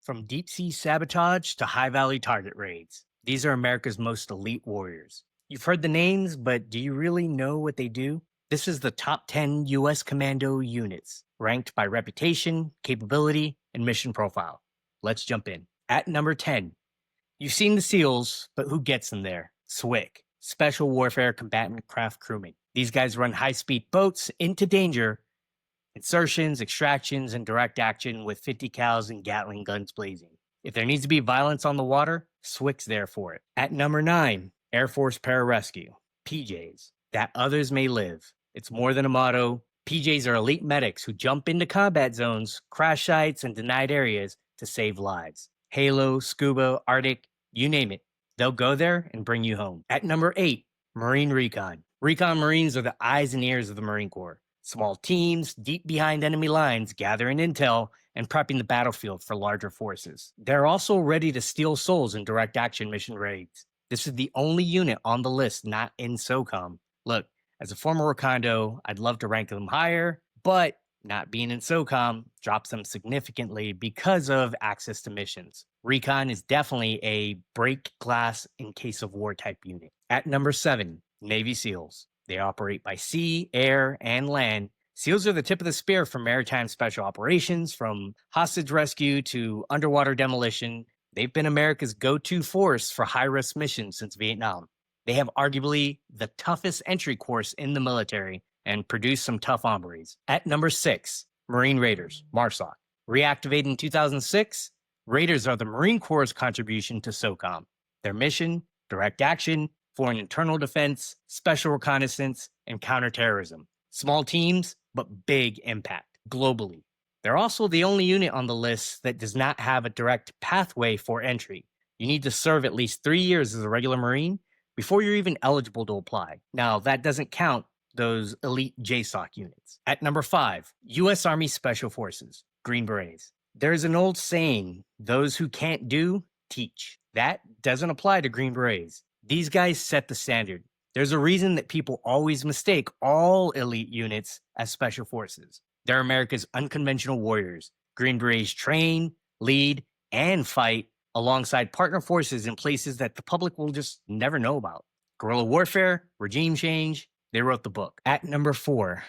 From deep sea sabotage to high value target raids, these are America's most elite warriors. You've heard the names, but do you really know what they do? This is the top 10 US Commando units, ranked by reputation, capability, and mission profile. Let's jump in. At number 10, you've seen the SEALs, but who gets them there? SWCC, Special Warfare Combatant Craft Crewmen. These guys run high speed boats into danger, insertions, extractions, and direct action with 50 cals and Gatling guns blazing. If there needs to be violence on the water, SWCC's there for it. At number 9, Air Force Pararescue, PJs, that others may live. It's more than a motto. PJs are elite medics who jump into combat zones, crash sites, and denied areas to save lives. Halo, Scuba, Arctic, you name it. They'll go there and bring you home. At number 8, Marine Recon. Recon Marines are the eyes and ears of the Marine Corps. Small teams, deep behind enemy lines, gathering intel and prepping the battlefield for larger forces. They're also ready to steal souls in direct action mission raids. This is the only unit on the list not in SOCOM. Look, as a former Wakando, I'd love to rank them higher, but not being in SOCOM drops them significantly because of access to missions. Recon is definitely a break glass in case of war type unit. At number 7, Navy SEALs. They operate by sea, air, and land. SEALs are the tip of the spear for maritime special operations, from hostage rescue to underwater demolition. They've been America's go-to force for high-risk missions since Vietnam. They have arguably the toughest entry course in the military and produce some tough hombres. At number 6, Marine Raiders, MARSOC. Reactivated in 2006, Raiders are the Marine Corps' contribution to SOCOM. Their mission, direct action, foreign internal defense, special reconnaissance, and counterterrorism. Small teams, but big impact globally. They're also the only unit on the list that does not have a direct pathway for entry. You need to serve at least 3 years as a regular Marine before you're even eligible to apply. Now, that doesn't count those elite JSOC units. At number 5, U.S. Army Special Forces, Green Berets. There's an old saying, those who can't do, teach. That doesn't apply to Green Berets. These guys set the standard. There's a reason that people always mistake all elite units as special forces. They're America's unconventional warriors. Green Berets train, lead, and fight alongside partner forces in places that the public will just never know about. Guerrilla warfare, regime change, they wrote the book. At number 4,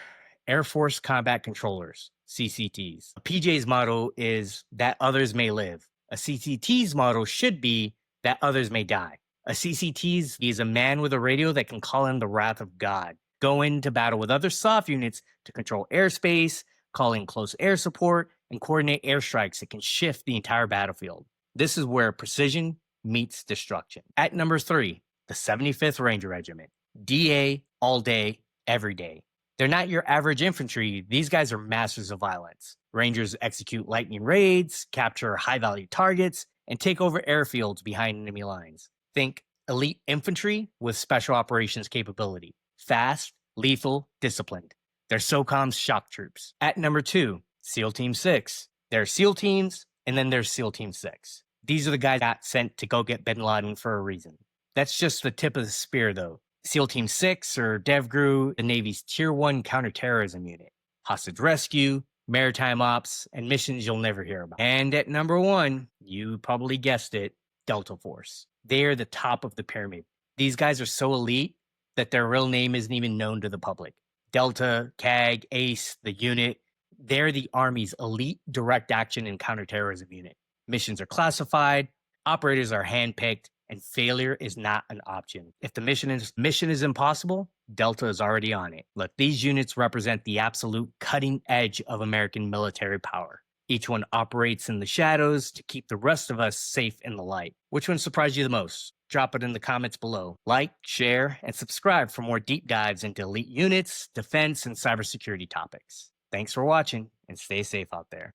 Air Force Combat Controllers, CCTs. A PJ's motto is that others may live. A CCT's motto should be that others may die. A CCT is a man with a radio that can call in the wrath of God, go into battle with other soft units to control airspace, call in close air support, and coordinate airstrikes that can shift the entire battlefield. This is where precision meets destruction. At number 3, the 75th Ranger Regiment. DA all day, every day. They're not your average infantry. These guys are masters of violence. Rangers execute lightning raids, capture high-value targets, and take over airfields behind enemy lines. Think elite infantry with special operations capability. Fast, lethal, disciplined. They're SOCOM's shock troops. At number 2, SEAL Team 6. There's SEAL teams, and then there's SEAL Team 6. These are the guys that got sent to go get bin Laden for a reason. That's just the tip of the spear, though. SEAL Team 6, or DevGru, the Navy's Tier 1 counterterrorism unit. Hostage rescue, maritime ops, and missions you'll never hear about. And at number 1, you probably guessed it, Delta Force. They are the top of the pyramid. These guys are so elite that their real name isn't even known to the public. Delta, CAG, ACE, the unit, they're the Army's elite direct action and counterterrorism unit. Missions are classified, operators are handpicked, and failure is not an option. If the mission is impossible, Delta is already on it. Look, these units represent the absolute cutting edge of American military power. Each one operates in the shadows to keep the rest of us safe in the light. Which one surprised you the most? Drop it in the comments below. Like, share, and subscribe for more deep dives into elite units, defense, and cybersecurity topics. Thanks for watching, and stay safe out there.